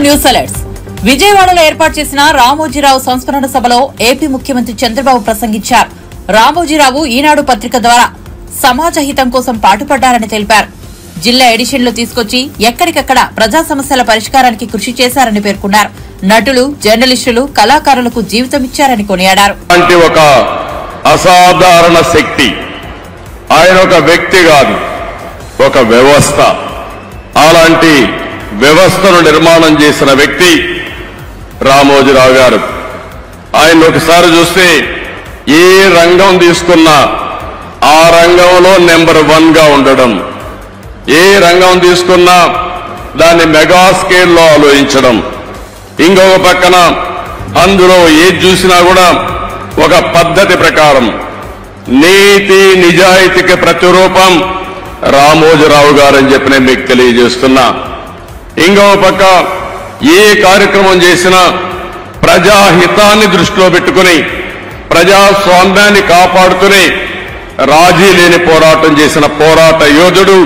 News alerts. విజయవాడలో ఏర్పాటు చేసిన రామోజీరావు సంస్మరణ సభలో ఏపీ ముఖ్యమంత్రి చంద్రబాబు ప్రసంగించారు. రామోజీరావు ఈనాడు పత్రిక ద్వారా సమాజ హితం కోసం పాటుపడ్డారని తెలిపారు. జిల్లా ఎడిషన్లు తీసుకొచ్చి ఎక్కడికక్కడ ప్రజా సమస్యల పరిష్కారానికి కృషి చేశారని పేర్కొన్నారు. నటులు, జర్నలిస్టులు, కళాకారులకు జీవితమిచ్చారని కొనియాడారు. ఒక అసాధారణ శక్తి ఆయన ఒక వ్యక్తి కాదు, ఒక వ్యవస్థ. అలాంటి వ్యవస్థను నిర్మాణం చేసిన వ్యక్తి రామోజీరావు గారు. ఆయన ఒకసారి చూస్తే ఏ రంగం తీసుకున్నా ఆ రంగంలో నెంబర్ 1 గా ఉండడం, ఏ రంగం తీసుకున్నా దాన్ని మెగా స్కేల్లో ఆలోచించడం, ఇంకొక పక్కన అందులో ఏది చూసినా కూడా ఒక పద్ధతి ప్రకారం నీతి నిజాయితీకి ప్రతిరూపం రామోజీరావు గారని చెప్పి నేను మీకు తెలియజేస్తున్నా. ఇంకొక పక్క ఏ కార్యక్రమం చేసినా ప్రజాహితాన్ని దృష్టిలో పెట్టుకుని ప్రజాస్వామ్యాన్ని కాపాడుకుని రాజీ లేని పోరాటం చేసిన పోరాట యోధుడు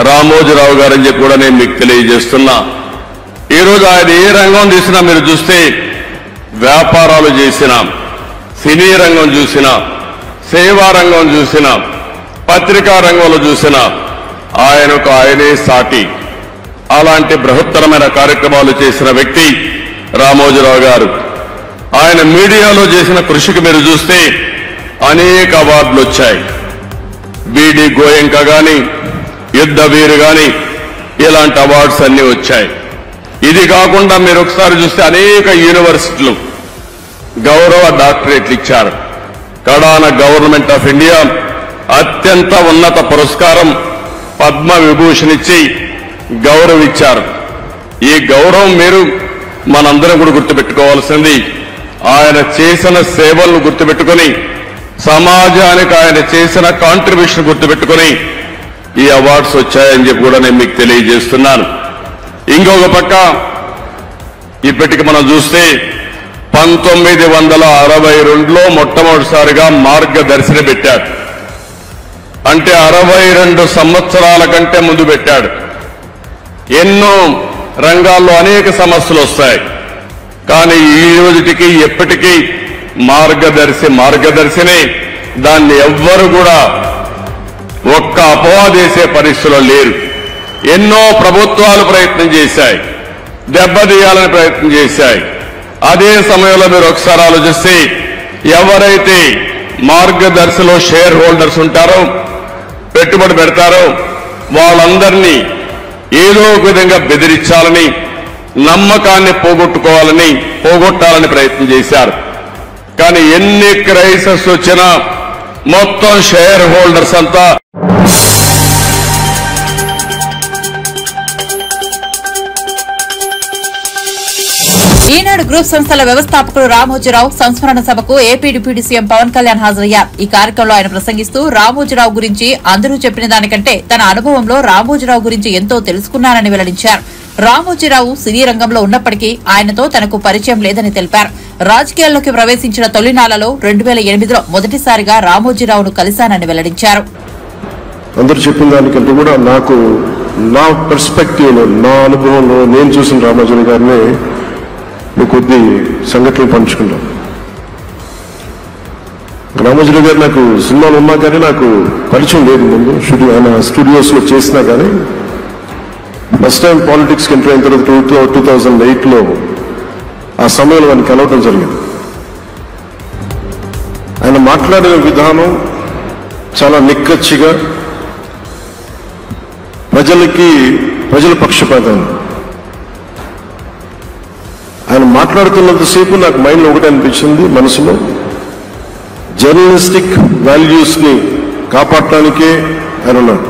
రామోజీరావు గారని చెప్పి కూడా నేను మీకు తెలియజేస్తున్నా. ఈరోజు ఆయన ఏ రంగం తీసినా మీరు చూస్తే వ్యాపారాలు చేసినా, సినీ రంగం చూసినా, సేవా రంగం చూసినా, పత్రికా రంగంలో చూసినా ఆయనే సాటి. అలాంటి బృహత్తరమైన కార్యక్రమాలు చేసిన వ్యక్తి రామోజీరావు గారు. ఆయన మీడియాలో చేసిన కృషికి మీరు చూస్తే అనేక అవార్డులు వచ్చాయి. బీడీ గోయంక గాని, యుద్ధ వీరు గాని, ఇలాంటి అవార్డ్స్ అన్ని వచ్చాయి. ఇది కాకుండా మీరు ఒకసారి చూస్తే అనేక యూనివర్సిటీలు గౌరవ డాక్టరేట్లు ఇచ్చారు. కడాన గవర్నమెంట్ ఆఫ్ ఇండియా అత్యంత ఉన్నత పురస్కారం పద్మ విభూషణ్ ఇచ్చి గౌరవించారు. ఈ గౌరవం మీరు మనందరం కూడా గుర్తుపెట్టుకోవాల్సింది. ఆయన చేసిన సేవలను గుర్తుపెట్టుకుని, సమాజానికి ఆయన చేసిన కాంట్రిబ్యూషన్ గుర్తుపెట్టుకుని ఈ అవార్డ్స్ వచ్చాయని చెప్పి కూడా నేను మీకు తెలియజేస్తున్నాను. ఇంకొక పక్క ఇప్పటికి మనం చూస్తే 1962లో మొట్టమొదటిసారిగా మార్గదర్శిని పెట్టాడు. అంటే 62 సంవత్సరాల కంటే ముందు పెట్టాడు. ఎన్నో రంగాల్లో అనేక సమస్యలు వస్తాయి, కానీ ఈ రోజుకి ఎప్పటికీ మార్గదర్శిని దాన్ని ఎవ్వరు కూడా ఒక్క అపవాదేసే పరిస్థితిలో లేరు. ఎన్నో ప్రభుత్వాలు ప్రయత్నం చేశాయి, దెబ్బతీయాలని ప్రయత్నం చేశాయి. అదే సమయంలో మీరు ఒకసారి ఆలోచిస్తే ఎవరైతే మార్గదర్శిలో షేర్ హోల్డర్స్ ఉంటారో, పెట్టుబడి పెడతారో వాళ్ళందరినీ ఏదో ఒక విధంగా బెదిరించాలని, నమ్మకాన్ని పోగొట్టాలని ప్రయత్నం చేశారు. కానీ ఎన్ని క్రైసిస్ వచ్చినా మొత్తం షేర్ హోల్డర్స్ అంతా ఈనాడు గ్రూప్ సంస్థల వ్యవస్థాపకుడు రామోజీరావు సంస్మరణ సభకు AP deputy CM Pawan Kalyan హాజరయ్యారు. ఈ కార్యక్రమంలో ఆయన ప్రసంగిస్తూ రామోజీరావు గురించి అందరూ చెప్పిన దానికంటే తన అనుభవంలో రామోజీరావు గురించి ఎంతో తెలుసుకున్నారని వెల్లడించారు. రామోజీరావు సినీ రంగంలో ఉన్నప్పటికీ ఆయనతో తనకు పరిచయం లేదని తెలిపారు. రాజకీయాల్లోకి ప్రవేశించిన తొలినాళ్లలో 2008లో మొదటిసారిగా రామోజీరావును కలిశానని వెల్లడించారు. అందరూ చెప్పిన దానికంటే కూడా నాకు నా పర్స్పెక్టివ్ లో, నా అనుభవంలో నేను చూసిన రామోజీరావు గారిని కొద్ది సంఘటనలు పంచుకున్నాం. రామోజీరావు గారు నాకు సినిమాలు ఉన్నా కానీ నాకు పరిచయం లేదు. ముందు ఆయన స్టూడియోస్ లో చేసినా కానీ ఫస్ట్ టైం పాలిటిక్స్కి ఎంటర్ అయిన తర్వాత 2008లో ఆ సమయంలో ఆయన కలవడం జరిగింది. ఆయన మాట్లాడే విధానం చాలా నిక్కచ్చిగా, ప్రజల పక్షపాతం. ఆయన మాట్లాడుతున్నంతసేపు నాకు మైండ్లో ఒకటి అనిపించింది, మనసులో జర్నలిస్టిక్ వాల్యూస్ ని కాపాడటానికే ఆయన ఉన్నాడు.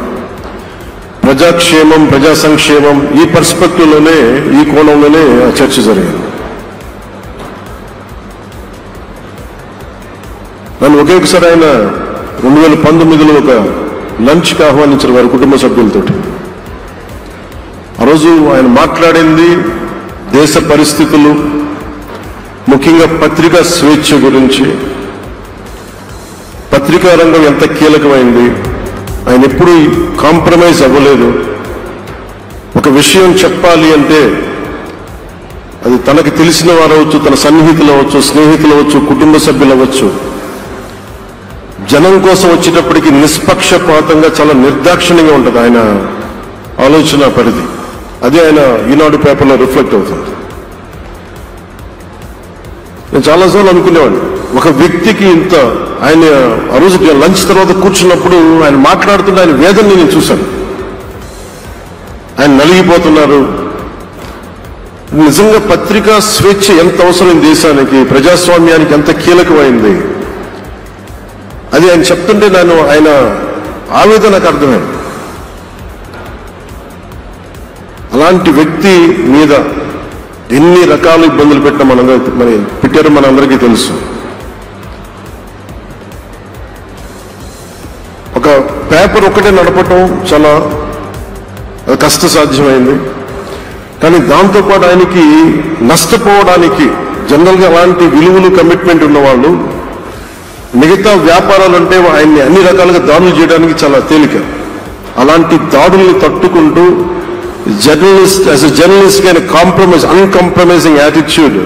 ప్రజాక్షేమం, ప్రజా సంక్షేమం, ఈ పర్స్పెక్టివ్ లోనే, ఈ కోణంలోనే ఆ చర్చ జరిగింది. నన్ను ఒకేసారి ఆయన 2019లో ఒక లంచ్కి ఆహ్వానించారు వారి కుటుంబ సభ్యులతో. ఆ రోజు ఆయన మాట్లాడింది దేశ పరిస్థితులు, ముఖ్యంగా పత్రికా స్వేచ్ఛ గురించి, పత్రికా రంగం ఎంత కీలకమైంది, ఆయన ఎప్పుడూ కాంప్రమైజ్ అవ్వలేదు. ఒక విషయం చెప్పాలి అంటే అది తనకు తెలిసిన వారు అవ్వచ్చు, తన సన్నిహితులు అవ్వచ్చు, స్నేహితులు అవ్వచ్చు, కుటుంబ సభ్యులు అవ్వచ్చు, జనం కోసం వచ్చేటప్పటికి నిష్పక్షపాతంగా చాలా నిర్దాక్షిణ్యంగా ఉంటుంది ఆయన ఆలోచన పరిధి. అదే ఆయన ఈనాడు పేపర్లో రిఫ్లెక్ట్ అవుతుంది. నేను చాలాసార్లు అనుకునేవాడిని, ఒక వ్యక్తికి ఇంత ఆయన ఆ రోజు లంచ్ తర్వాత కూర్చున్నప్పుడు ఆయన మాట్లాడుతుంటే ఆయన వేదనని నేను చూశాను. ఆయన నలిగిపోతున్నారు. నిజంగా పత్రికా స్వేచ్ఛ ఎంత అవసరం దేశానికి, ప్రజాస్వామ్యానికి ఎంత కీలకమైంది అది ఆయన చెప్తుంటే ఆయన ఆవేదన నాకు అర్థమైంది. అలాంటి వ్యక్తి మీద ఎన్ని రకాల ఇబ్బందులు పెట్టారో మనందరికీ తెలుసు. ఒక పేపర్ ఒకటే నడపటం చాలా కష్టసాధ్యమైంది. కానీ దాంతోపాటు ఆయనకి నష్టపోవడానికి జనరల్గా అలాంటి విలువలు కమిట్మెంట్ ఉన్నవాళ్ళు మిగతా వ్యాపారాలు అంటే ఆయన్ని అన్ని రకాలుగా దాడులు చేయడానికి చాలా తేలిక. అలాంటి దాడుల్ని తట్టుకుంటూ యాజ్ ఎ జర్నలిస్ట్ ఆయన అన్కాంప్రమైజింగ్ యాటిట్యూడ్,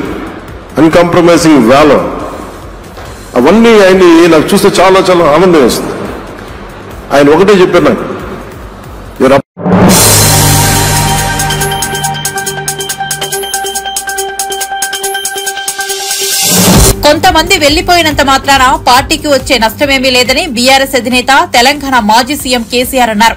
అన్కాంప్రమైజింగ్ వాల్యూర్, అవన్నీ ఆయన్ని నాకు చూస్తే చాలా చాలా ఆనందం వేస్తుంది. ఆయన ఒకటే చెప్పారు నాకు, కొంతమంది వెళ్లిపోయినంత మాత్రాన పార్టీకి వచ్చే నష్టమేమీ లేదని బీఆర్ఎస్ అధినేత తెలంగాణ మాజీ సీఎం కేసీఆర్ అన్నారు.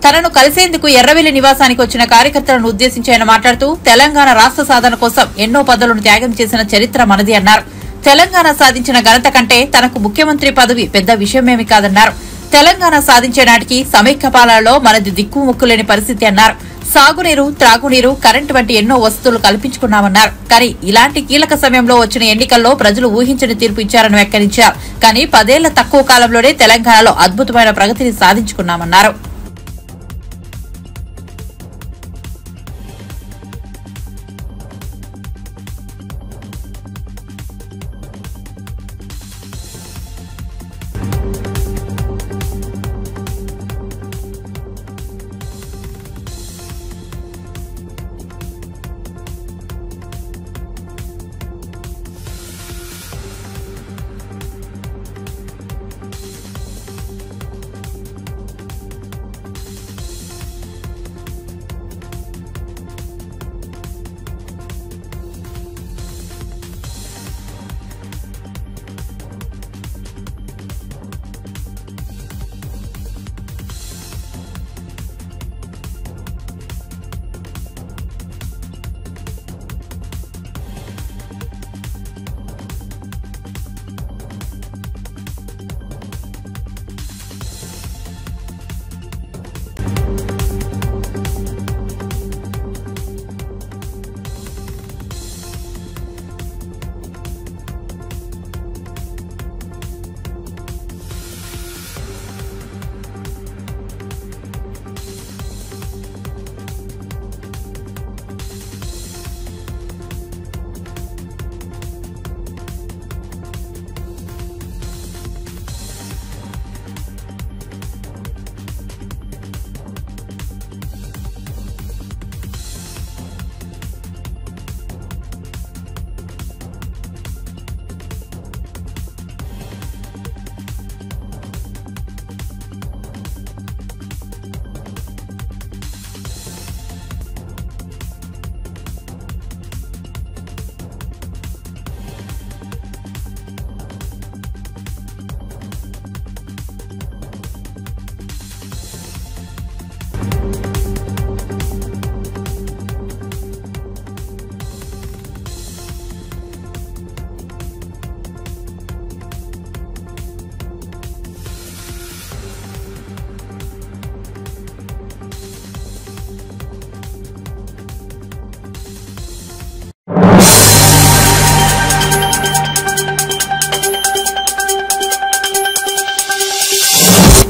తనను కలిసేందుకు ఎర్రవెల్లి నివాసానికి వచ్చిన కార్యకర్తలను ఉద్దేశించి ఆయన మాట్లాడుతూ తెలంగాణ రాష్ట్ర సాధన కోసం ఎన్నో పదవులను త్యాగం చేసిన చరిత్ర మనది అన్నారు. తెలంగాణ సాధించిన ఘనత కంటే తనకు ముఖ్యమంత్రి పదవి పెద్ద విషయమేమీ కాదన్నారు. తెలంగాణ సాధించే నాటికి సమైక్య పాలనలో మనది దిక్కుముక్కులేని పరిస్థితి అన్నారు. సాగునీరు, త్రాగునీరు, కరెంటు వంటి ఎన్నో వసతులు కల్పించుకున్నామన్నారు. కానీ ఇలాంటి కీలక సమయంలో వచ్చిన ఎన్నికల్లో ప్రజలు ఊహించని తీర్పు ఇచ్చారని వ్యాఖ్యానించారు. కానీ 10 ఏళ్ల తక్కువ కాలంలోనే తెలంగాణలో అద్భుతమైన ప్రగతిని సాధించుకున్నామన్నారు.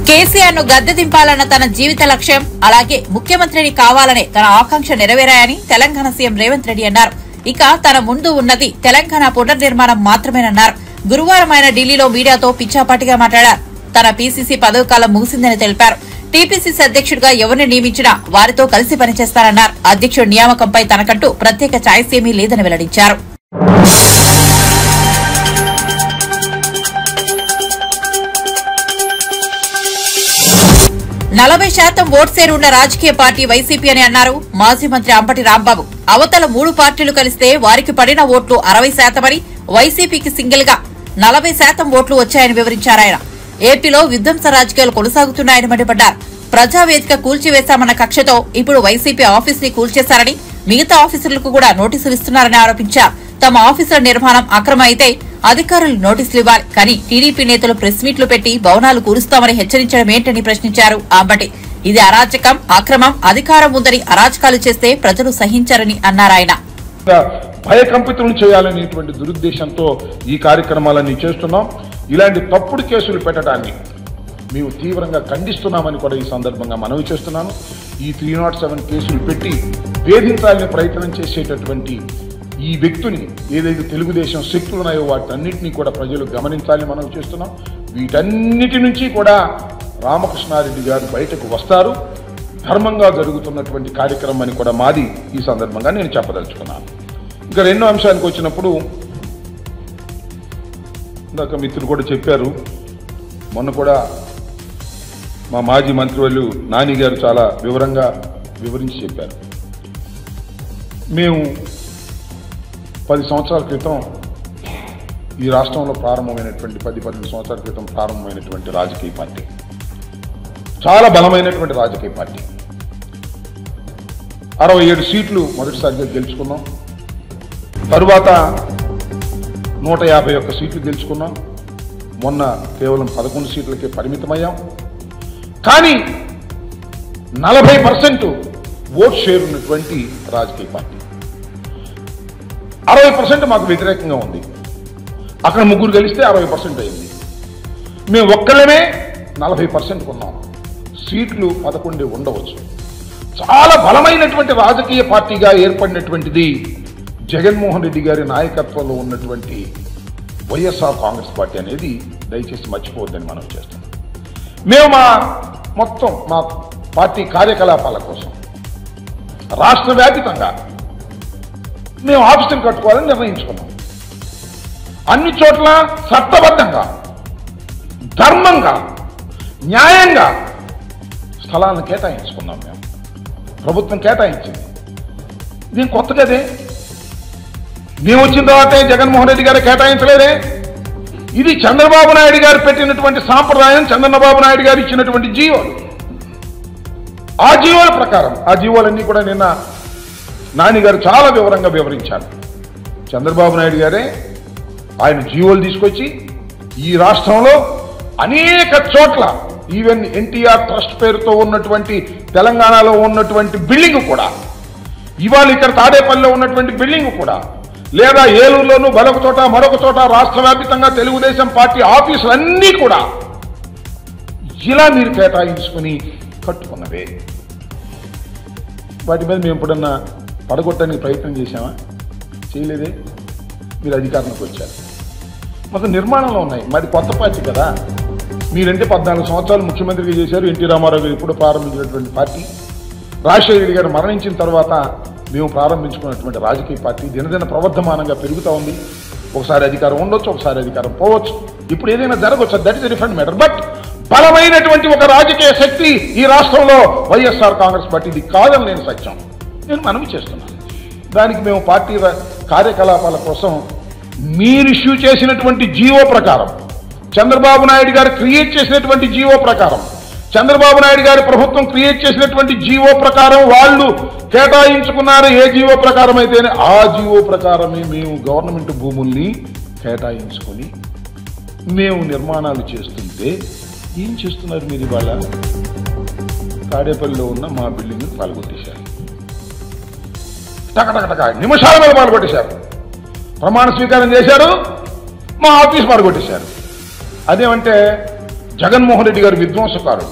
కేసీఆర్ ను గద్దె దింపాలన్న తన జీవిత లక్ష్యం, అలాగే ముఖ్యమంత్రిని కావాలనే తన ఆకాంక్ష నెరవేరాయని తెలంగాణ సీఎం రేవంత్ రెడ్డి అన్నారు. ఇక తన ముందు ఉన్నది తెలంగాణ పునర్నిర్మాణం మాత్రమేనన్నారు. గురువారం ఆయన ఢిల్లీలో మీడియాతో పిచ్చాపాటిగా మాట్లాడారు. తన పీసీసీ పదవి కాలం ముగిసిందని తెలిపారు. టీపీసీసీ అధ్యక్షుడిగా ఎవరిని నియమించినా వారితో కలిసి పనిచేస్తారన్నారు. అధ్యక్షుడి నియామకంపై తనకంటూ ప్రత్యేక ఛాయిస్ ఏమీ లేదని వెల్లడించారు. 40% ఓట్ షేర్ ఉన్న రాజకీయ పార్టీ వైసీపీ అని అన్నారు మాజీ మంత్రి అంబటి రాంబాబు. అవతల 3 పార్టీలు కలిస్తే వారికి పడిన ఓట్లు 60% అని, వైసీపీకి సింగిల్ గా 40% ఓట్లు వచ్చాయని వివరించారాయన. ఏపీలో విధ్వంస రాజకీయాలు కొనసాగుతున్నాయని మండిపడ్డారు. ప్రజావేదిక కూల్చివేశామన్న కక్షతో ఇప్పుడు వైసీపీ ఆఫీస్ ని కూల్చేశారని, మిగతా ఆఫీసర్లకు కూడా నోటీసులు ఇస్తున్నారని ఆరోపించారు. తమ ఆఫీసుల నిర్మాణం అక్రమ అయితే అధికారులు నోటీసులు ఇవ్వాలి, కానీ టీడీపీ నేతలు ప్రెస్ మీట్లు పెట్టి భవనాలు కూరుస్తామని హెచ్చరించడం ఏంటని ప్రశ్నించారు అంబటి. ఇది అరాచకం, అక్రమం, అధికారం ఉందని అరాచకాలు చేస్తే ప్రజలు సహించారని అన్నారాయన. భయకంపితులను చేయాలనేటువంటి దురుద్దేశంతో ఈ కార్యక్రమాలన్నీ చేస్తున్నాం. ఇలాంటి తప్పుడు కేసులు పెట్టడాన్ని మేము తీవ్రంగా ఖండిస్తున్నామని కూడా ఈ సందర్భంగా మనవి చేస్తున్నాను. ఈ 307 కేసులు పెట్టి వేధించాలని ప్రయత్నం చేసేటటువంటి ఈ వ్యక్తిని ఏదైతే తెలుగుదేశం శక్తులు ఉన్నాయో వాటన్నిటినీ కూడా ప్రజలు గమనించాలని మనం చేస్తున్నాం. వీటన్నిటి నుంచి కూడా రామకృష్ణారెడ్డి గారు బయటకు వస్తారు. ధర్మంగా జరుగుతున్నటువంటి కార్యక్రమాన్ని కూడా మాది ఈ సందర్భంగా నేను చెప్పదలుచుకున్నాను. ఇంకా రెండో అంశానికి వచ్చినప్పుడు ఇందాక మిత్రులు కూడా చెప్పారు, మొన్న కూడా మా మాజీ మంత్రివర్యులు నాని గారు చాలా వివరించి చెప్పారు. మేము 10 సంవత్సరాల క్రితం ఈ రాష్ట్రంలో ప్రారంభమైనటువంటి 10-12 సంవత్సరాల క్రితం ప్రారంభమైనటువంటి రాజకీయ పార్టీ, చాలా బలమైనటువంటి రాజకీయ పార్టీ. 67 సీట్లు మొదటిసారిగా గెలుచుకున్నాం. తరువాత 151 సీట్లు గెలుచుకున్నాం. మొన్న కేవలం 11 సీట్లకే పరిమితమయ్యాం. కానీ 40% ఓట్ షేర్ ఉన్నటువంటి రాజకీయ పార్టీ, 60% మాకు వ్యతిరేకంగా ఉంది. అక్కడ 3 గెలిస్తే 60% అయింది. మేము ఒక్కళ్ళమే 40% ఉన్నాం. సీట్లు 11 ఉండవచ్చు. చాలా బలమైనటువంటి రాజకీయ పార్టీగా ఏర్పడినటువంటిది జగన్మోహన్ రెడ్డి గారి నాయకత్వంలో ఉన్నటువంటి వైఎస్ఆర్ కాంగ్రెస్ పార్టీ అనేది దయచేసి మర్చిపోవద్దని మనం చేస్తున్నాం. మేము మా పార్టీ కార్యకలాపాల కోసం రాష్ట్ర వ్యాపితంగా మేము ఆఫీసులు కట్టుకోవాలని నిర్ణయించుకున్నాం. అన్ని చోట్ల చట్టబద్ధంగా, ధర్మంగా, న్యాయంగా స్థలాలను కేటాయించుకున్నాం. మేము ప్రభుత్వం కేటాయించింది. ఇది కొత్త కదే. మేము వచ్చిన తర్వాతే జగన్మోహన్ రెడ్డి గారు కేటాయించలేదే. ఇది చంద్రబాబు నాయుడు గారు పెట్టినటువంటి సాంప్రదాయం, చంద్రబాబు నాయుడు గారు ఇచ్చినటువంటి జీవోలు. ఆ జీవోల ప్రకారం, ఆ జీవోలన్నీ కూడా నిన్న నాని గారు చాలా వివరంగా వివరించారు. చంద్రబాబు నాయుడు గారే ఆయన జీవోలు తీసుకొచ్చి ఈ రాష్ట్రంలో అనేక చోట్ల, ఈవెన్ ఎన్టీఆర్ ట్రస్ట్ పేరుతో ఉన్నటువంటి తెలంగాణలో ఉన్నటువంటి బిల్డింగ్ కూడా, ఇవాళ ఇక్కడ తాడేపల్లిలో ఉన్నటువంటి బిల్డింగ్ కూడా, లేదా ఏలూరులోనూ మరొక చోట రాష్ట్ర వ్యాప్తంగా తెలుగుదేశం పార్టీ ఆఫీసులన్నీ కూడా ఇలా మీరు కేటాయించుకుని కట్టుకున్నవే. వాటి మీద మేము ఎప్పుడన్నా పడగొట్టడానికి ప్రయత్నం చేశామా? చేయలేదే. మీరు అధికారంలోకి వచ్చారు. మాకు నిర్మాణంలో ఉన్నాయి. మరి కొత్త పార్టీ కదా. మీరంటే 14 సంవత్సరాలు ముఖ్యమంత్రిగా చేశారు. ఎన్టీ రామారావు గారు ఇప్పుడు ప్రారంభించినటువంటి పార్టీ, రాజశేఖర రెడ్డి గారు మరణించిన తర్వాత మేము ప్రారంభించుకున్నటువంటి రాజకీయ పార్టీ దినదిన ప్రవర్ధమానంగా పెరుగుతూ ఉంది. ఒకసారి అధికారం ఉండొచ్చు, ఒకసారి అధికారం పోవచ్చు. ఇప్పుడు ఏదైనా జరగవచ్చు. That is a different matter. But బలమైనటువంటి ఒక రాజకీయ శక్తి ఈ రాష్ట్రంలో వైఎస్ఆర్ కాంగ్రెస్ పార్టీ. ఇది కాదని నేను సత్యం, నేను మనవి చేస్తున్నాను. దానికి మేము పార్టీ కార్యకలాపాల కోసం మీరు ఇష్యూ చేసినటువంటి జీవో ప్రకారం, చంద్రబాబు నాయుడు గారు క్రియేట్ చేసినటువంటి జీవో ప్రకారం, చంద్రబాబు నాయుడు గారి ప్రభుత్వం క్రియేట్ చేసినటువంటి జీవో ప్రకారం వాళ్ళు కేటాయించుకున్నారు. ఏ జీవో ప్రకారం అయితేనే ఆ జీవో ప్రకారమే మేము గవర్నమెంట్ భూముల్ని కేటాయించుకొని మేము నిర్మాణాలు చేస్తుంటే ఏం చేస్తున్నారు మీరు? ఇవాళ తాడేపల్లిలో ఉన్న మా బిల్డింగ్ పాల్గొట్టేశారు. టకటకటక నిమిషాల మీద పాల్గొట్టేశారు. ప్రమాణ స్వీకారం చేశారు, మా ఆఫీస్ పాల్గొట్టేశారు. అదేమంటే జగన్మోహన్ రెడ్డి గారు విధ్వంసకారుడు.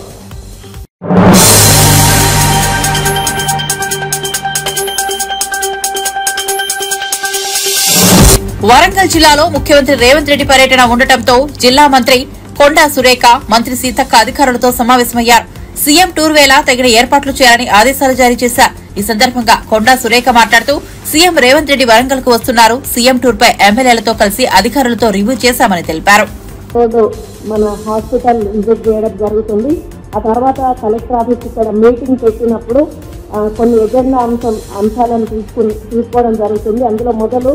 వరంగల్ జిల్లాలో ముఖ్యమంత్రి రేవంత్ రెడ్డి పర్యటన ఉండటంతో జిల్లా మంత్రి కొండా సురేఖ, మంత్రి సీతక్క అధికారులతో సమావేశమయ్యారు. సీఎం టూర్ వేళ తగిన ఏర్పాట్లు చేయాలని ఆదేశాలు జారీ చేశారు. ఈ సందర్భంగా కొండా సురేఖ మాట్లాడుతూ సీఎం రేవంత్ రెడ్డి వరంగల్ కు వస్తున్నారు. సీఎం టూర్ పై ఎమ్మెల్యేలతో కలిసి అధికారులతో రివ్యూ చేశామని తెలిపారు. మన హాస్పిటల్ విజిట్ చేయడం జరుగుతుంది. ఆ తర్వాత కలెక్టర్ ఆఫీస్ ఇక్కడ మీటింగ్ పెట్టినప్పుడు కొన్ని ఎజెండా అంశాలను తీసుకోవడం జరుగుతుంది. అందులో మొదలు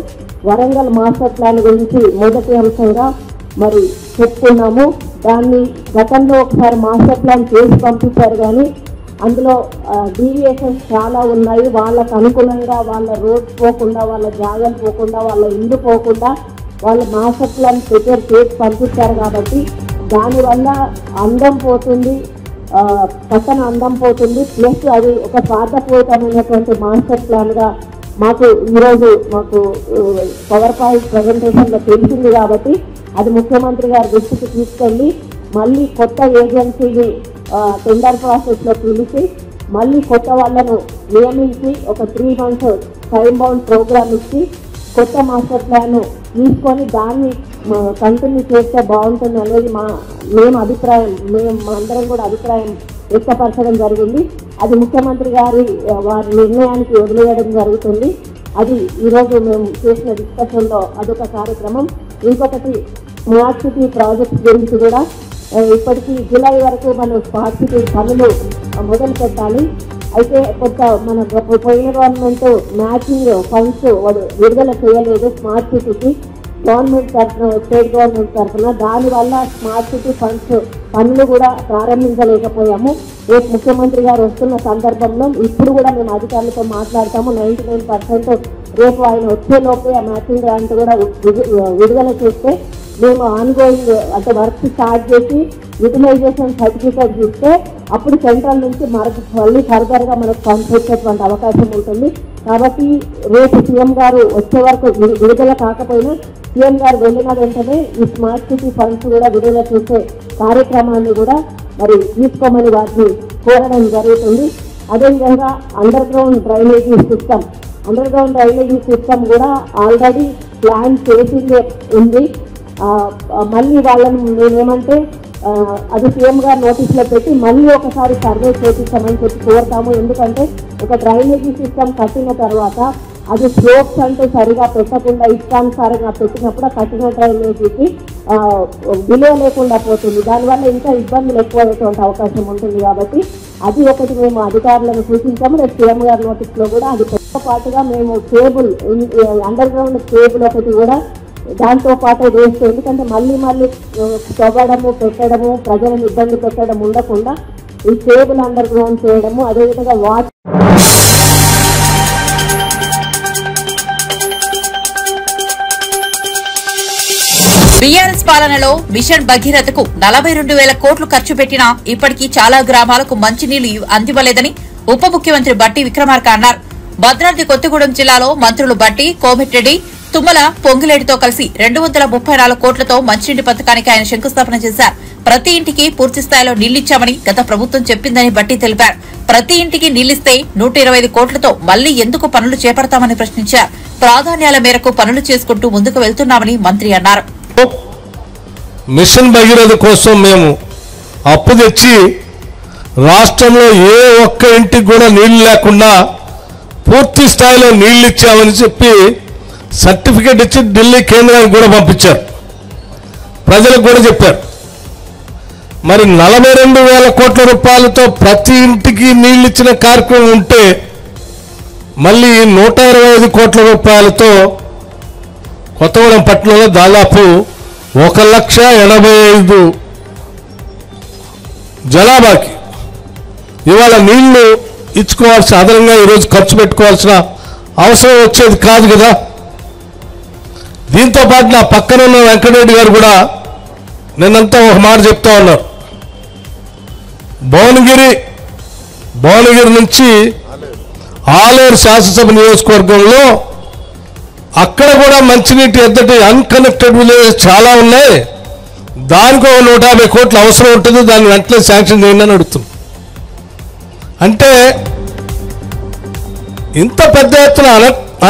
వరంగల్ మాస్టర్ ప్లాన్ గురించి మొదటి అంశంగా మరి చెప్పుకున్నాము. దాన్ని గతంలో ఒకసారి మాస్టర్ ప్లాన్ చేసి పంపించారు, కానీ అందులో డీవియేషన్స్ చాలా ఉన్నాయి. వాళ్ళకు అనుగుణంగా వాళ్ళ రోడ్ పోకుండా, వాళ్ళ జాగాలు పోకుండా, వాళ్ళ ఇల్లు పోకుండా వాళ్ళ మాస్టర్ ప్లాన్ ప్రిపేర్ చేసి పంపించారు. కాబట్టి దానివల్ల అందం పోతుంది, పక్కన అందం పోతుంది. ప్లస్ అది ఒక స్వార్థపూరితమైనటువంటి మాస్టర్ ప్లాన్గా ఈరోజు మాకు పవర్ పాయింట్ ప్రజెంటేషన్లో తెలిసింది. కాబట్టి అది ముఖ్యమంత్రి గారి దృష్టికి తీసుకెళ్ళి మళ్ళీ కొత్త ఏజెన్సీని టెండర్ ప్రాసెస్లో పిలిచి మళ్ళీ కొత్త వాళ్ళను నియమించి ఒక 3 months టైం బౌండ్ ప్రోగ్రామ్ ఇచ్చి కొత్త మాస్టర్ ప్లాన్ తీసుకొని దాన్ని కంటిన్యూ చేస్తే బాగుంటుంది అనేది మేము అందరం కూడా అభిప్రాయం వ్యక్తపరచడం జరిగింది. అది ముఖ్యమంత్రి వారి నిర్ణయానికి వదిలేయడం జరుగుతుంది. అది ఈరోజు మేము చేసిన డిస్కషన్లో అదొక కార్యక్రమం. ఇంకొకటి స్మార్ట్ సిటీ ప్రాజెక్ట్ గురించి కూడా ఇప్పటికీ జూలై వరకు మనం స్మార్ట్ సిటీ పనులు మొదలు పెట్టాలి. అయితే కొంత మన పోయిన గవర్నమెంట్ మ్యాచింగ్ ఫండ్స్ విడుదల చేయలేదు స్మార్ట్ సిటీకి గవర్నమెంట్ తరఫున, స్టేట్ గవర్నమెంట్ తరఫున. దానివల్ల స్మార్ట్ సిటీ ఫండ్స్ పనులు కూడా ప్రారంభించలేకపోయాము. రేపు ముఖ్యమంత్రి గారు వస్తున్న సందర్భంలో ఇప్పుడు కూడా మేము అధికారులతో మాట్లాడతాము. 99% రేపు ఆయన వచ్చేలోపే ఆ మ్యాచింగ్ గ్రాంట్ కూడా విడుదల చేస్తే మేము ఆన్గోయింగ్ అంటే వర్క్ స్టార్ట్ చేసి యూటిలైజేషన్ సర్టిఫికేట్ ఇస్తే అప్పుడు సెంట్రల్ నుంచి మళ్ళీ ఫర్దర్గా మనకు ఫండ్స్ వచ్చేటువంటి అవకాశం ఉంటుంది. కాబట్టి రేపు సీఎం గారు వచ్చే వరకు విడుదల కాకపోయినా సీఎం గారు వెళ్ళిన వెంటనే ఈ స్మార్ట్ సిటీ ఫండ్స్ కూడా విడుదల చేసే కార్యక్రమాన్ని కూడా మరి తీసుకోమని వాటిని కోరడం జరుగుతుంది. అదేవిధంగా అండర్ గ్రౌండ్ డ్రైనేజీ సిస్టమ్ కూడా ఆల్రెడీ ప్లాన్ చేసిందే ఉంది. మళ్ళీ వాళ్ళని నేనేమంటే అది సీఎం గారు నోటీసులో పెట్టి మళ్ళీ ఒకసారి సర్వే చేపిస్తామని చెప్పి కోరుతాము. ఎందుకంటే ఒక డ్రైనేజీ సిస్టమ్ కట్టిన తర్వాత అది స్లోప్స్ అంటూ సరిగా పెట్టకుండా ఇష్టానుసారంగా పెట్టినప్పుడు కట్టిన డ్రైనేజీకి విలువ లేకుండా పోతుంది. దానివల్ల ఇంకా ఇబ్బందులు ఎక్కువయ్యేటువంటి అవకాశం ఉంటుంది. కాబట్టి అది ఒకటి మేము అధికారులను సూచించాము. రేపు సీఎం గారి నోటీసులో కూడా అది పాటుగా మేము కేబుల్ అండర్ గ్రౌండ్ కేబుల్ ఒకటి కూడా దాంతో పాటు వేస్తే, ఎందుకంటే మళ్ళీ తవ్వడము పెట్టడము ప్రజలను ఇబ్బంది పెట్టడం ఉండకుండా ఈ కేబుల్ అండర్ గ్రౌండ్ చేయడము, అదేవిధంగా వాటర్ బీఆర్ఎస్ పాలనలో మిషన్ భగీరథకు 42,000 కోట్లు ఖర్చు పెట్టినా ఇప్పటికీ చాలా గ్రామాలకు మంచినీళ్లు అందివ్వలేదని ఉప ముఖ్యమంత్రి బట్టి విక్రమార్క అన్నారు. భద్రాద్రి కొత్తగూడెం జిల్లాలో మంత్రులు బట్టి, కోమటిరెడ్డి, తుమ్మల, పొంగులేటితో కలిసి 234 కోట్లతో మంచినీటి పథకానికి ఆయన శంకుస్థాపన చేశారు. ప్రతి ఇంటికి పూర్తి స్థాయిలో నీళ్లిచ్చామని గత ప్రభుత్వం చెప్పిందని బట్టి తెలిపారు. ప్రతి ఇంటికి నీళ్లిస్తే 125 కోట్లతో మళ్లీ ఎందుకు పనులు చేపడతామని ప్రశ్నించారు. ప్రాధాన్యాల మేరకు పనులు చేసుకుంటూ ముందుకు వెళ్తున్నామని మంత్రి అన్నారు. మిషన్ భగీరథ కోసం మేము అప్పు తెచ్చి రాష్ట్రంలో ఏ ఒక్క ఇంటికి కూడా నీళ్లు లేకుండా పూర్తి స్థాయిలో నీళ్లు ఇచ్చామని చెప్పి సర్టిఫికేట్ ఇచ్చి ఢిల్లీ కేంద్రానికి కూడా పంపించారు. ప్రజలకు కూడా చెప్పారు. మరి 42,000 కోట్ల రూపాయలతో ప్రతి ఇంటికి నీళ్లు ఇచ్చిన కార్యక్రమం ఉంటే మళ్ళీ 125 కోట్ల రూపాయలతో కొత్తగూడెం పట్టణంలో దాదాపు 1,85,000 జనాభాకి ఇవాళ నీళ్లు ఇచ్చుకోవాల్సిన అదనంగా ఈరోజు ఖర్చు పెట్టుకోవాల్సిన అవసరం వచ్చేది కాదు కదా. దీంతో పాటు నా పక్కన ఉన్న వెంకటరెడ్డి గారు కూడా నిన్నంతా ఒక మాట చెప్తా ఉన్నారు. భువనగిరి నుంచి ఆలేరు శాసనసభ నియోజకవర్గంలో అక్కడ కూడా మంచినీటి ఎద్దటి అన్కనెక్టెడ్ విలేజెస్ చాలా ఉన్నాయి. దానికి 150 కోట్లు అవసరం ఉంటుంది. దాన్ని వెంటనే శాంక్షన్ చేయండి అని అడుగుతుంది. అంటే ఇంత పెద్ద ఎత్తున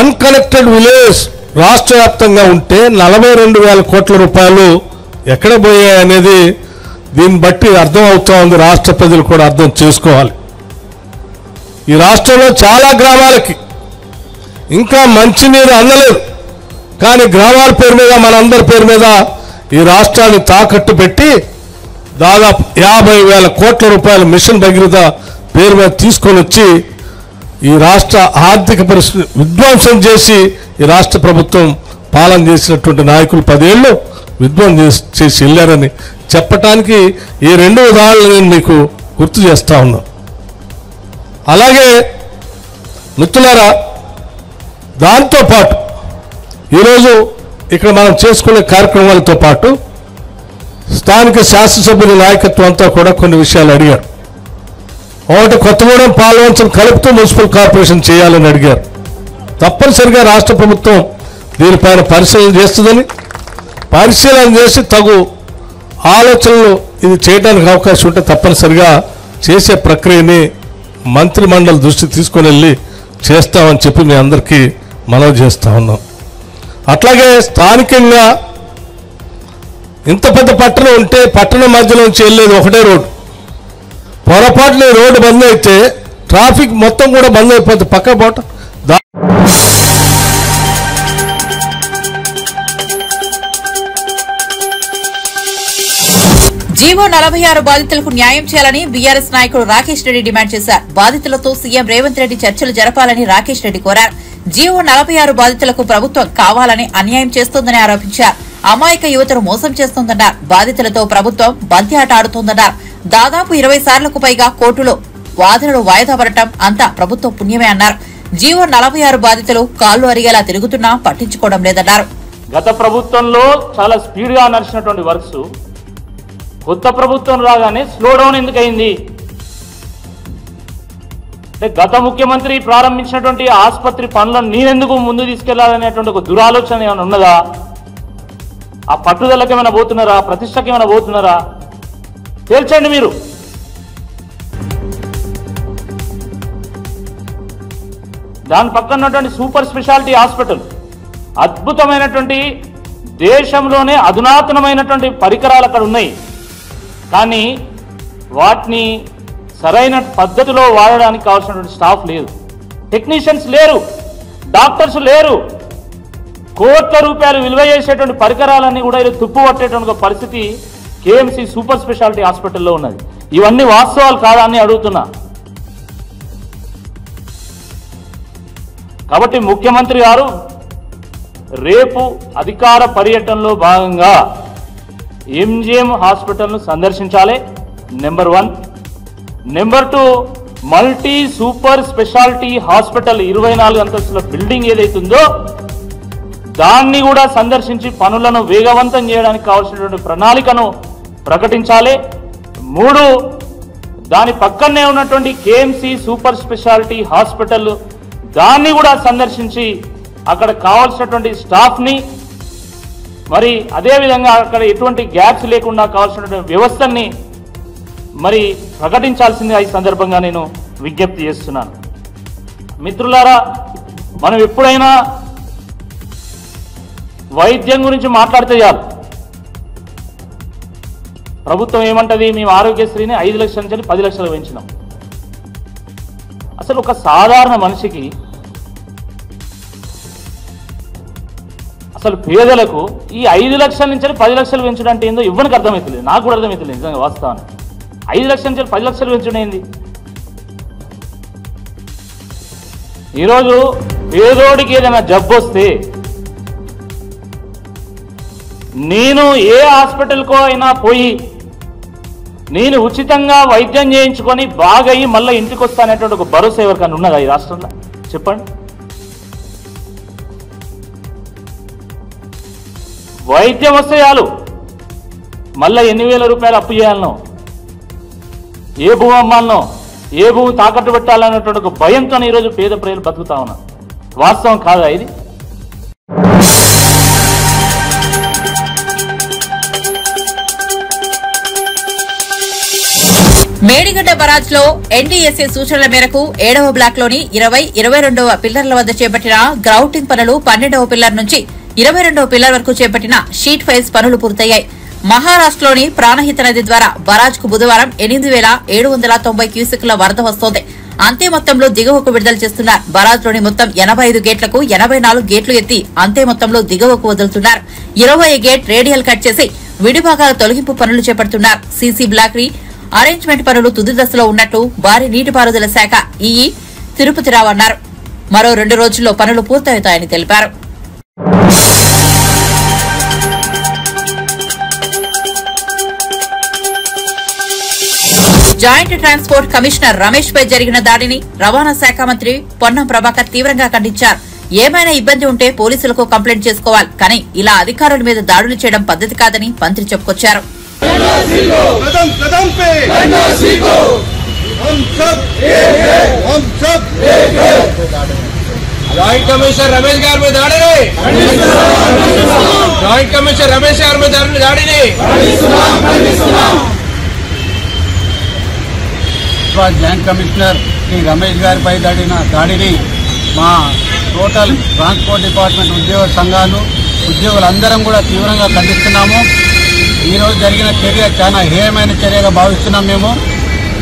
అన్కనెక్టెడ్ విలేజ్ రాష్ట్ర వ్యాప్తంగా ఉంటే 42,000 కోట్ల రూపాయలు ఎక్కడ పోయాయి అనేది దీన్ని బట్టి అర్థం అవుతా ఉంది, రాష్ట్ర ప్రజలు కూడా అర్థం చేసుకోవాలి. ఈ రాష్ట్రంలో చాలా గ్రామాలకి ఇంకా మంచినీరు అందలేదు. కానీ గ్రామాల పేరు మీద, మనందరి పేరు మీద ఈ రాష్ట్రాన్ని తాకట్టు పెట్టి దాదాపు 50,000 కోట్ల రూపాయల మిషన్ భగీరథ పేరు మీద తీసుకొని వచ్చి ఈ రాష్ట్ర ఆర్థిక పరిస్థితి విధ్వంసం చేసి ఈ రాష్ట్ర ప్రభుత్వం పాలన చేసినటువంటి నాయకులు 10 ఏళ్ళు విధ్వంసం చేసి వెళ్ళారని చెప్పటానికి ఈ 2 ఉదాహరణలు నేను మీకు గుర్తు చేస్తా ఉన్నాను. అలాగే మిత్రులారా, దాంతోపాటు ఈరోజు ఇక్కడ మనం చేసుకునే కార్యక్రమాలతో పాటు స్థానిక శాసనసభ్యుల నాయకత్వం అంతా కూడా కొన్ని విషయాలు అడిగారు. ఒకటి, కొత్తగూడెం పాల్వంచం కలుపుతూ మున్సిపల్ కార్పొరేషన్ చేయాలని అడిగారు. తప్పనిసరిగా రాష్ట్ర ప్రభుత్వం దీనిపైన పరిశీలన చేస్తుందని, పరిశీలన చేసి తగు ఆలోచనలు ఇది చేయడానికి అవకాశం ఉంటే తప్పనిసరిగా చేసే ప్రక్రియని మంత్రి మండలి దృష్టికి తీసుకొని వెళ్ళి చేస్తామని చెప్పి మీ అందరికీ మనవి చేస్తా ఉన్నాం. అట్లాగే స్థానికంగా ఇంత పెద్ద పట్టణం ఉంటే పట్టణం మధ్యలో నుంచి వెళ్ళేది ఒకటే రోడ్డు. పొరపాటున రోడ్డు బంద్ అయితే ట్రాఫిక్ మొత్తం కూడా బంద్ అయిపోతుంది. పక్క పోట జీవో 46 బాధితులకు న్యాయం చేయాలని బీఆర్ఎస్ నాయకుడు రాకేష్ రెడ్డి డిమాండ్ చేశారు. బాధితులతో సీఎం రేవంత్ రెడ్డి చర్చలు జరపాలని రాకేష్ రెడ్డి కోరారు. జీవో 46 బాధితులకు ప్రభుత్వం కావాలని అన్యాయం చేస్తోందని ఆరోపించారు. అమాయక యువతను మోసం చేస్తోందన్నారు. బాధితులతో ప్రభుత్వం బంతి ఆట ఆడుతోందన్నారు. దాదాపు 20 సార్లకు పైగా కోర్టులో వాదనలు వాయిదా పడటం అంతా ప్రభుత్వం పుణ్యమే అన్నారు. జీవో 46 బాధితులు కాళ్లు అరిగేలా తిరుగుతున్నా పట్టించుకోవడం లేదన్నారు. గత ప్రభుత్వంలో చాలా స్పీడ్ గా నడిచినటువంటి వర్క్స్ కొత్త ప్రభుత్వం రాగానే స్లో డౌన్ ఎందుకు అయింది అంటే, గత ముఖ్యమంత్రి ప్రారంభించినటువంటి ఆసుపత్రి పనులను నేనెందుకు ముందు తీసుకెళ్లాలనేటువంటి ఒక దురాలోచన ఏమైనా ఉన్నదా? ఆ పట్టుదలకి ఏమైనా పోతున్నారా? ప్రతిష్టకి ఏమైనా పోతున్నారా? తేల్చండి మీరు. దాని పక్కన ఉన్నటువంటి సూపర్ స్పెషాలిటీ హాస్పిటల్ అద్భుతమైనటువంటి, దేశంలోనే అధునాతనమైనటువంటి పరికరాలు అక్కడ ఉన్నాయి. కానీ వాటిని సరైన పద్ధతిలో వాడడానికి కావాల్సినటువంటి స్టాఫ్ లేదు, టెక్నీషియన్స్ లేరు, డాక్టర్స్ లేరు. కోట్ల రూపాయలు విలువ చేసేటువంటి పరికరాలన్నీ కూడా ఇది తుప్పు పట్టేటువంటి పరిస్థితి కేఎంసీ సూపర్ స్పెషాలిటీ హాస్పిటల్లో ఉన్నది. ఇవన్నీ వాస్తవాలు కాదా అని అడుగుతున్నా. కాబట్టి ముఖ్యమంత్రి గారు రేపు అధికార పర్యటనలో భాగంగా ఎంజిఎం హాస్పిటల్ను సందర్శించాలి, number 1. Number 2, multi super speciality hospital 24 అంతస్తుల బిల్డింగ్ ఏదైతుందో దాన్ని కూడా సందర్శించి పనులను వేగవంతం చేయడానికి కావాల్సినటువంటి ప్రణాళికను ప్రకటించాలి. 3, దాని పక్కనే ఉన్నటువంటి కేఎంసీ సూపర్ స్పెషాలిటీ హాస్పిటల్ దాన్ని కూడా సందర్శించి అక్కడ కావాల్సినటువంటి స్టాఫ్ని, మరి అదేవిధంగా అక్కడ ఎటువంటి గ్యాప్స్ లేకుండా కావాల్సినటువంటి వ్యవస్థని మరి ప్రకటించాల్సిందిగా ఈ సందర్భంగా నేను విజ్ఞప్తి చేస్తున్నాను. మిత్రులారా, మనం ఎప్పుడైనా వైద్యం గురించి మాట్లాడితే చాలు ప్రభుత్వం ఏమంటది, మేము ఆరోగ్యశ్రీని 5 లక్షల నుంచి 10 లక్షలు పెంచినాం. అసలు ఒక సాధారణ మనిషికి, అసలు పేదలకు ఈ 5 లక్షల నుంచి 10 లక్షలు పెంచడం అంటే ఏందో ఇవ్వనికి అర్థమవుతుంది. నాకు కూడా అర్థమవుతుంది నిజంగా వాస్తవాన్ని. 5 లక్షల నుంచి 10 లక్షలు పెంచడం ఏంది? ఈరోజు పేదోడికి ఏదైనా జబ్బు వస్తే నేను ఏ హాస్పిటల్కో అయినా పోయి నేను ఉచితంగా వైద్యం చేయించుకొని బాగయ్యి మళ్ళీ ఇంటికి వస్తానేటువంటి ఒక భరోసా ఎవరికైనా ఉన్నదా ఈ రాష్ట్రంలో? చెప్పండి. వైద్యం వస్తే చాలు మళ్ళీ ఎన్ని వేల రూపాయలు అప్పు చేయాలనో, ఏ భూమి అమ్మాలనో, ఏ భూమి తాకట్టు పెట్టాలన్నటువంటి ఒక భయంతో ఈరోజు పేద ప్రజలు బతుకుతా ఉన్నారు. వాస్తవం కాదా ఇది? మేడిగడ్డ బరాజ్ లో ఎన్డీఎస్ఏ సూచనల మేరకు 7వ బ్లాక్ లోని 20, 22వ పిల్లర్ల వద్ద చేపట్టిన గ్రౌటింగ్ పనులు 12వ పిల్లర్ నుంచి 22వ పిల్లర్ వరకు చేపట్టిన షీట్ ఫైల్స్ పనులు పూర్తయ్యాయి. మహారాష్ట్రలోని ప్రాణహిత నది ద్వారా బరాజ్ కు బుధవారం 8,790 క్యూసెక్ల వరద వస్తోంది. అంతే మొత్తంలో దిగువకు విడుదల చేస్తున్నారు. బరాజ్ లోని మొత్తం 85 గేట్లకు 84 గేట్లు ఎత్తి అంతే మొత్తంలో దిగువకు వదులుతున్నారు. 20 గేట్ రేడియల్ కట్ చేసి విడిభాగాల తొలగింపు పనులు చేపడుతున్నారు. సీసీ బ్లాక్ అరేంజ్మెంట్ పనులు తుది దశలో ఉన్నట్టు భారీ నీటిపారుదల శాఖ ఈఈ తిరుపతిరావు అన్నారు. మరో 2 రోజుల్లో పనులు పూర్తవుతాయని తెలిపారు. జాయింట్ ట్రాన్స్పోర్ట్ కమిషనర్ రమేష్ పై జరిగిన దాడిని రవాణా శాఖ మంత్రి పొన్నం ప్రభాకర్ తీవ్రంగా ఖండించారు. ఏమైనా ఇబ్బంది ఉంటే పోలీసులకు కంప్లైంట్ చేసుకోవాలి, కానీ ఇలా అధికారుల మీద దాడులు చేయడం పద్ధతి కాదని మంత్రి చెప్పుకొచ్చారు. జాయింట్ కమిషనర్ రమేష్ గారి మీద దాడిని జాయింట్ కమిషనర్ శ్రీ రమేష్ గారిపై దాడిని మా టోటల్ ట్రాన్స్పోర్ట్ డిపార్ట్మెంట్ ఉద్యోగ సంఘాలు ఉద్యోగులందరం కూడా తీవ్రంగా ఖండిస్తున్నాము. ఈరోజు జరిగిన చర్య చాలా హేయమైన చర్యగా భావిస్తున్నాం. మేము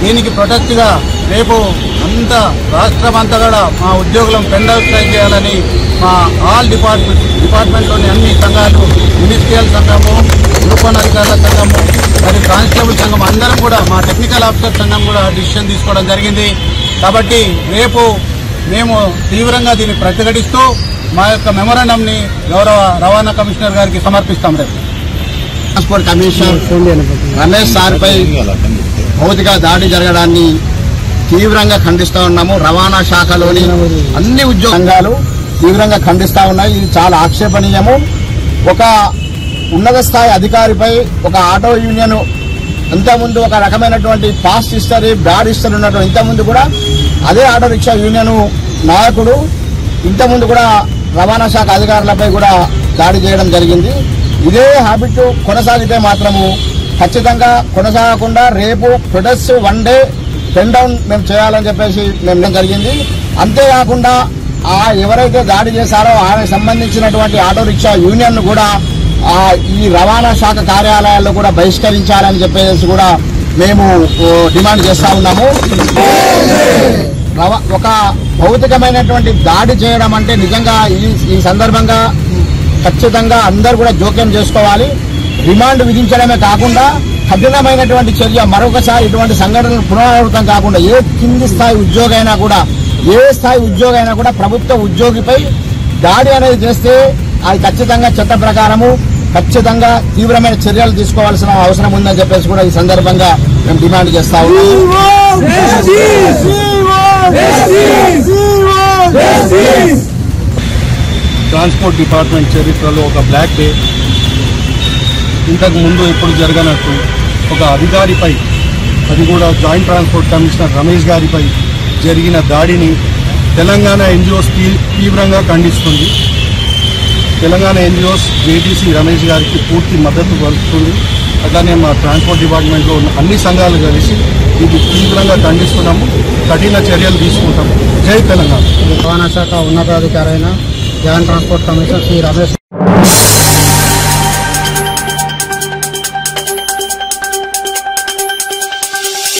దీనికి ప్రొటెక్ట్గా రేపు రాష్ట్రం అంతా కూడా మా ఉద్యోగులను పెండల్ స్ట్రైక్ చేయాలని మా ఆల్ డిపార్ట్మెంట్లోని అన్ని సంఘాలు, మినిస్ట్రియల్ సంఘము, రూపణాధికారుల సంఘము, మరి కానిస్టేబుల్ సంఘం అందరం కూడా మా టెక్నికల్ ఆఫీసర్ సంఘం కూడా డిసిషన్ తీసుకోవడం జరిగింది. కాబట్టి రేపు మేము తీవ్రంగా దీన్ని ప్రతిఘటిస్తూ మా యొక్క మెమోరాండంని గౌరవ రవాణా కమిషనర్ గారికి సమర్పిస్తాం. రేపు ట్రాన్స్పోర్ట్ కమిషనర్ రమేష్ సార్పై భౌతిక దాడి జరగడాన్ని తీవ్రంగా ఖండిస్తూ ఉన్నాము. రవాణా శాఖలోని అన్ని ఉద్యోగ సంఘాలు తీవ్రంగా ఖండిస్తూ ఉన్నాయి. ఇది చాలా ఆక్షేపణీయము. ఒక ఉన్నత స్థాయి అధికారిపై ఒక ఆటో యూనియన్ ఇంతకుముందు ఒక రకమైనటువంటి పాస్ట్ హిస్టరీ, బ్యాడ్ హిస్టరీ ఉన్నటువంటి ఇంతకుముందు కూడా అదే ఆటో రిక్షా యూనియన్ నాయకుడు ఇంతకుముందు కూడా రవాణా శాఖ అధికారులపై కూడా దాడి చేయడం జరిగింది. ఇదే హ్యాబిట్ కొనసాగితే మాత్రము ఖచ్చితంగా కొనసాగకుండా రేపు ప్రొటెస్ట్ 1 డే పెన్ డౌన్ మేము చేయాలని చెప్పేసి మేము జరిగింది. అంతేకాకుండా ఎవరైతే దాడి చేశారో ఆయనకు సంబంధించినటువంటి ఆటో రిక్షా యూనియన్ కూడా ఈ రవాణా శాఖ కార్యాలయాల్లో కూడా బహిష్కరించాలని చెప్పేసి కూడా మేము డిమాండ్ చేస్తా ఉన్నాము. ఒక భౌతికమైనటువంటి దాడి చేయడం అంటే నిజంగా ఈ సందర్భంగా ఖచ్చితంగా అందరూ కూడా జోక్యం చేసుకోవాలి. రిమాండ్ విధించడమే కాకుండా కఠినమైనటువంటి చర్య మరొకసారి ఇటువంటి సంఘటనలు పునరావృతం కాకుండా ఏ కింది స్థాయి ఉద్యోగి అయినా కూడా ప్రభుత్వ ఉద్యోగిపై దాడి అనేది చేస్తే అది ఖచ్చితంగా చట్ట ప్రకారము ఖచ్చితంగా తీవ్రమైన చర్యలు తీసుకోవాల్సిన అవసరం ఉందని చెప్పేసి కూడా ఈ సందర్భంగా మేము డిమాండ్ చేస్తా ఉన్నాము. ట్రాన్స్పోర్ట్ డిపార్ట్మెంట్ చరిత్రలో ఒక బ్లాక్ డే. ఇంతకు ముందు ఎప్పుడు జరగనట్టు ఒక అధికారిపై, అది కూడా జాయింట్ ట్రాన్స్పోర్ట్ కమిషనర్ రమేష్ గారిపై జరిగిన దాడిని తెలంగాణ ఎన్జిఓస్ తీవ్రంగా ఖండిస్తుంది. తెలంగాణ ఎన్జిఓస్ జేటీసీ రమేష్ గారికి పూర్తి మద్దతు పలుకుతుంది. అట్లానే మా ట్రాన్స్పోర్ట్ డిపార్ట్మెంట్లో ఉన్న అన్ని సంఘాలు కలిసి ఇది తీవ్రంగా ఖండిస్తున్నాము. కఠిన చర్యలు తీసుకుంటాము. జై తెలంగాణ. రవాణా శాఖ ఉన్నతాధికారి అయిన joint transport commissioner Shri Ramesh